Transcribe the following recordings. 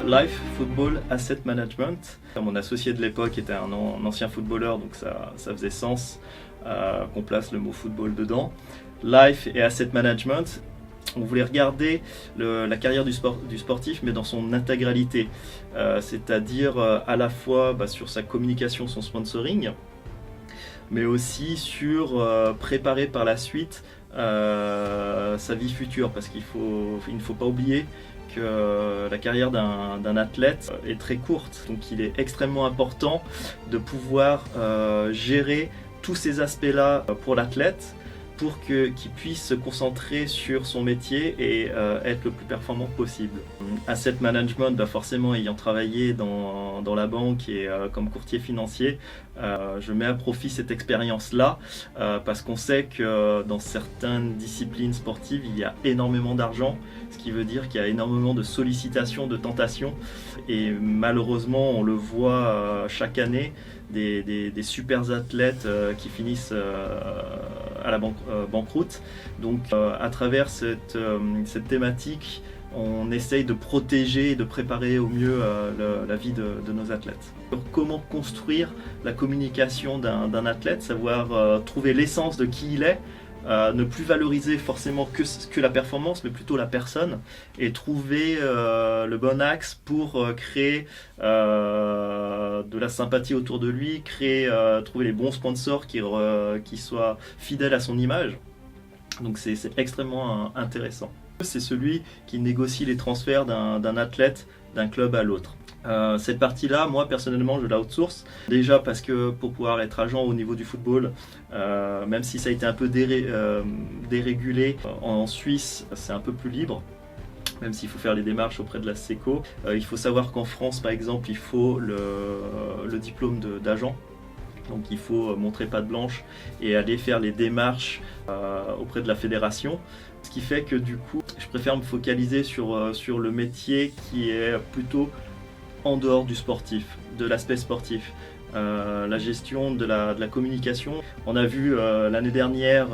Life Football Asset Management. Mon associé de l'époque était un ancien footballeur, donc ça faisait sens qu'on place le mot football dedans. Life et Asset Management, on voulait regarder la carrière du sportif, mais dans son intégralité, c'est-à-dire à la fois sur sa communication, son sponsoring, mais aussi sur préparer par la suite sa vie future, parce qu'il ne faut pas oublier que la carrière d'un athlète est très courte, donc il est extrêmement important de pouvoir gérer tous ces aspects-là pour l'athlète, pour qu'il puisse se concentrer sur son métier et être le plus performant possible. Asset management, forcément ayant travaillé dans la banque et comme courtier financier, je mets à profit cette expérience-là parce qu'on sait que dans certaines disciplines sportives, il y a énormément d'argent, ce qui veut dire qu'il y a énormément de sollicitations, de tentations, et malheureusement on le voit chaque année, des super athlètes qui finissent à la banqueroute. Donc à travers cette thématique, on essaye de protéger et de préparer au mieux la vie de nos athlètes. Comment construire la communication d'un athlète, savoir trouver l'essence de qui il est, ne plus valoriser forcément que la performance, mais plutôt la personne, et trouver le bon axe pour créer de la sympathie autour de lui, trouver les bons sponsors qui soient fidèles à son image. Donc c'est extrêmement intéressant. C'est celui qui négocie les transferts d'un athlète d'un club à l'autre. Cette partie-là, moi personnellement, je l'outsource. Déjà parce que pour pouvoir être agent au niveau du football, même si ça a été un peu dérégulé, en Suisse, c'est un peu plus libre. Même s'il faut faire les démarches auprès de la SECO. Il faut savoir qu'en France, par exemple, il faut le diplôme d'agent. Donc il faut montrer patte blanche et aller faire les démarches auprès de la fédération. Ce qui fait que du coup, je préfère me focaliser sur le métier qui est plutôt en dehors du sportif, de l'aspect sportif. La gestion de la communication. On a vu l'année dernière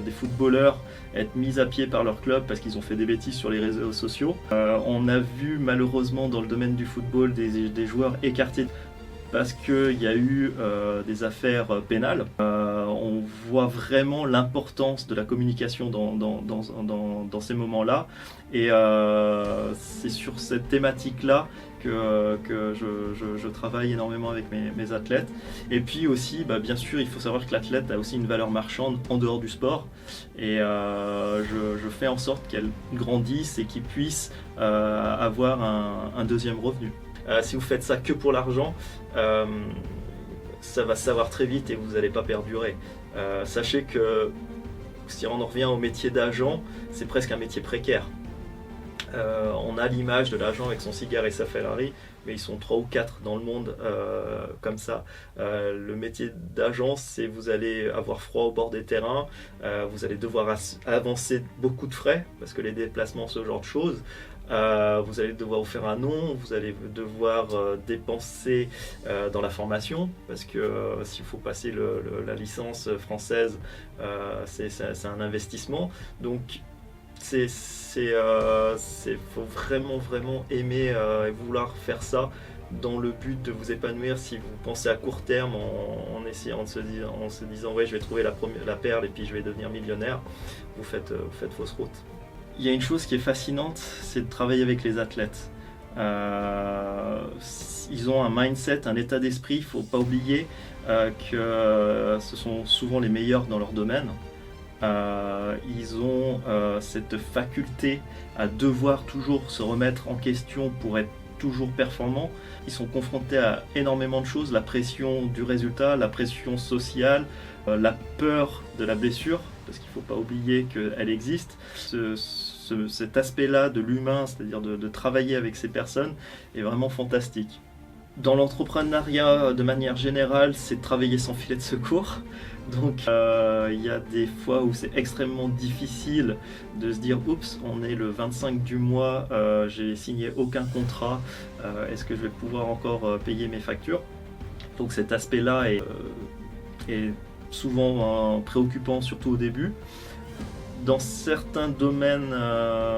des footballeurs être mis à pied par leur club parce qu'ils ont fait des bêtises sur les réseaux sociaux. On a vu malheureusement dans le domaine du football des joueurs écartés parce qu'il y a eu des affaires pénales. On voit vraiment l'importance de la communication dans ces moments-là. Et c'est sur cette thématique-là que je travaille énormément avec mes athlètes. Et puis aussi, bien sûr, il faut savoir que l'athlète a aussi une valeur marchande en dehors du sport. Et je fais en sorte qu'elle grandisse et qu'il puisse avoir un deuxième revenu. Si vous faites ça que pour l'argent, ça va savoir très vite et vous n'allez pas perdurer. Sachez que si on en revient au métier d'agent, c'est presque un métier précaire. On a l'image de l'agent avec son cigare et sa Ferrari, mais ils sont 3 ou 4 dans le monde comme ça. Le métier d'agent, c'est vous allez avoir froid au bord des terrains, vous allez devoir avancer beaucoup de frais, parce que les déplacements, ce genre de choses. Vous allez devoir vous faire un nom, vous allez devoir dépenser dans la formation, parce que s'il faut passer la licence française, c'est un investissement. Donc faut vraiment aimer et vouloir faire ça dans le but de vous épanouir. Si vous pensez à court terme en essayant en se disant ouais, je vais trouver la perle et puis je vais devenir millionnaire, vous faites fausse route. Il y a une chose qui est fascinante, c'est de travailler avec les athlètes. Ils ont un mindset, un état d'esprit. Il ne faut pas oublier que ce sont souvent les meilleurs dans leur domaine. Ils ont cette faculté à devoir toujours se remettre en question pour être toujours performants. Ils sont confrontés à énormément de choses, la pression du résultat, la pression sociale, la peur de la blessure, parce qu'il ne faut pas oublier qu'elle existe. Cet aspect-là de l'humain, c'est-à-dire de travailler avec ces personnes, est vraiment fantastique. Dans l'entrepreneuriat, de manière générale, c'est de travailler sans filet de secours. Donc il y a des fois où c'est extrêmement difficile de se dire « Oups, on est le 25 du mois, j'ai signé aucun contrat, est-ce que je vais pouvoir encore payer mes factures ?» Donc cet aspect-là est souvent préoccupant, surtout au début. Dans certains domaines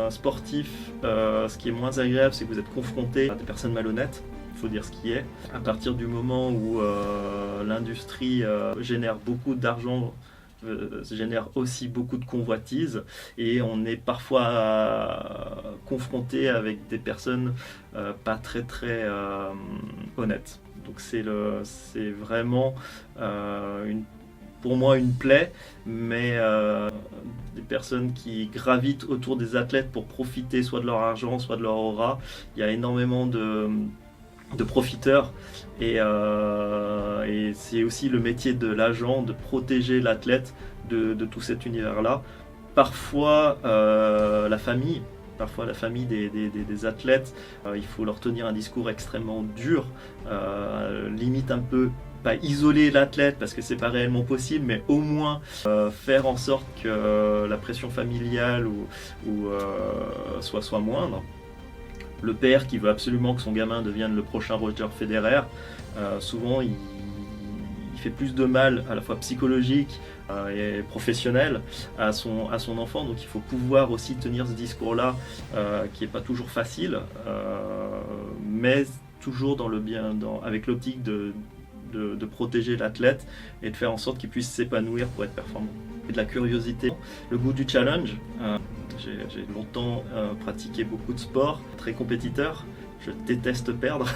sportifs, ce qui est moins agréable, c'est que vous êtes confronté à des personnes malhonnêtes. Il faut dire ce qui est. À partir du moment où l'industrie génère beaucoup d'argent, génère aussi beaucoup de convoitises, et on est parfois confronté avec des personnes pas très très honnêtes. Donc c'est vraiment pour moi une plaie, mais des personnes qui gravitent autour des athlètes pour profiter soit de leur argent, soit de leur aura. Il y a énormément de profiteurs, et c'est aussi le métier de l'agent de protéger l'athlète de tout cet univers-là. Parfois la famille des athlètes, il faut leur tenir un discours extrêmement dur, limite un peu, pas isoler l'athlète parce que c'est pas réellement possible, mais au moins faire en sorte que la pression familiale soit moindre. Le père qui veut absolument que son gamin devienne le prochain Roger Federer, souvent il fait plus de mal à la fois psychologique et professionnel à son enfant. Donc il faut pouvoir aussi tenir ce discours-là, qui n'est pas toujours facile, mais toujours dans le bien, avec l'optique de protéger l'athlète et de faire en sorte qu'il puisse s'épanouir pour être performant. Et de la curiosité, le goût du challenge. J'ai longtemps pratiqué beaucoup de sports, très compétiteur. Je déteste perdre.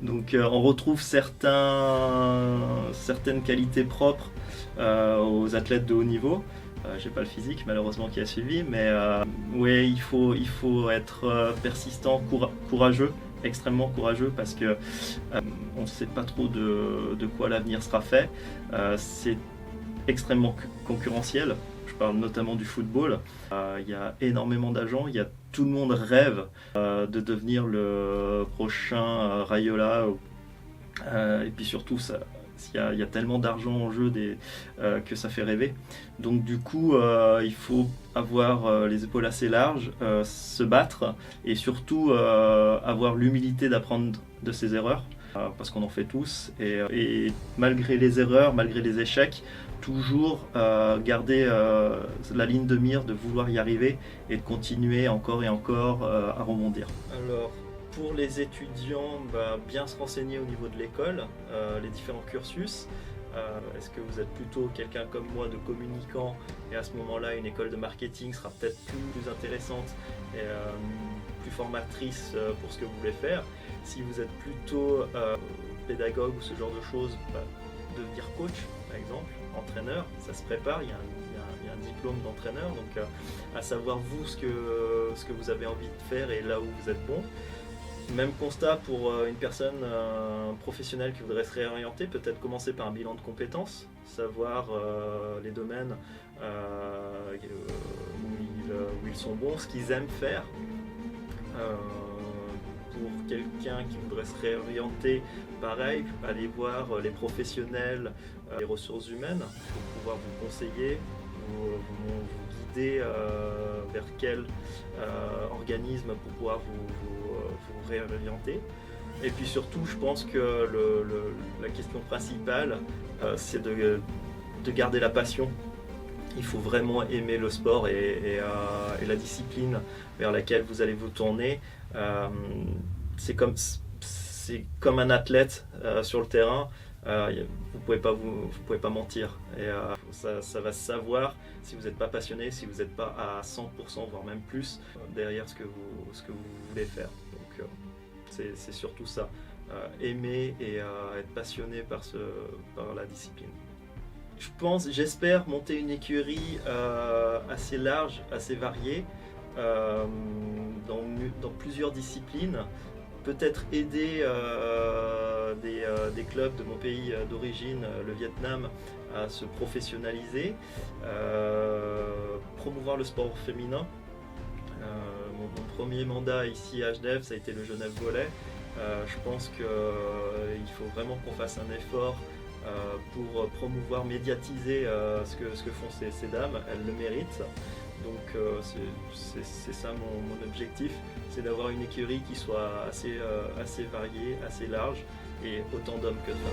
Donc on retrouve certaines qualités propres aux athlètes de haut niveau. J'ai pas le physique malheureusement qui a suivi, mais ouais, il faut être persistant, courageux, extrêmement courageux, parce que on ne sait pas trop de quoi l'avenir sera fait. C'est extrêmement concurrentiel. Je parle notamment du football. Il y a énormément d'agents, tout le monde rêve de devenir le prochain Raiola, et puis surtout il y a tellement d'argent en jeu que ça fait rêver. Donc du coup il faut avoir les épaules assez larges, se battre, et surtout avoir l'humilité d'apprendre de ses erreurs, parce qu'on en fait tous, et malgré les erreurs, malgré les échecs, toujours garder la ligne de mire de vouloir y arriver et de continuer encore et encore à rebondir. Alors, pour les étudiants, bien se renseigner au niveau de l'école, les différents cursus. Est-ce que vous êtes plutôt quelqu'un comme moi de communicant, et à ce moment-là une école de marketing sera peut-être plus intéressante et plus formatrice pour ce que vous voulez faire. Si vous êtes plutôt pédagogue ou ce genre de choses, devenir coach par exemple, entraîneur, ça se prépare, il y a un diplôme d'entraîneur, donc à savoir vous ce que vous avez envie de faire et là où vous êtes bon. Même constat pour une personne professionnelle qui voudrait se réorienter, peut-être commencer par un bilan de compétences, savoir les domaines où ils sont bons, ce qu'ils aiment faire. Pour quelqu'un qui voudrait se réorienter, pareil, aller voir les professionnels, les ressources humaines, pour pouvoir vous conseiller, vous guider vers quel organisme pour pouvoir vous réorienter. Et puis surtout, je pense que la question principale, c'est de garder la passion. Il faut vraiment aimer le sport et la discipline vers laquelle vous allez vous tourner. C'est comme un athlète sur le terrain. Vous pouvez pas mentir, et ça va se savoir si vous n'êtes pas passionné, si vous n'êtes pas à 100%, voire même plus, derrière ce que vous voulez faire. Donc c'est surtout ça, aimer et être passionné par la discipline. J'espère monter une écurie assez large, assez variée, dans plusieurs disciplines. Peut-être aider des clubs de mon pays d'origine, le Vietnam, à se professionnaliser, promouvoir le sport féminin. Mon premier mandat ici à Genève, ça a été le Genève Volley. Je pense qu'il faut vraiment qu'on fasse un effort pour promouvoir, médiatiser ce que font ces dames. Elles le méritent. Donc c'est ça mon objectif, c'est d'avoir une écurie qui soit assez variée, assez large, et autant d'hommes que de femmes.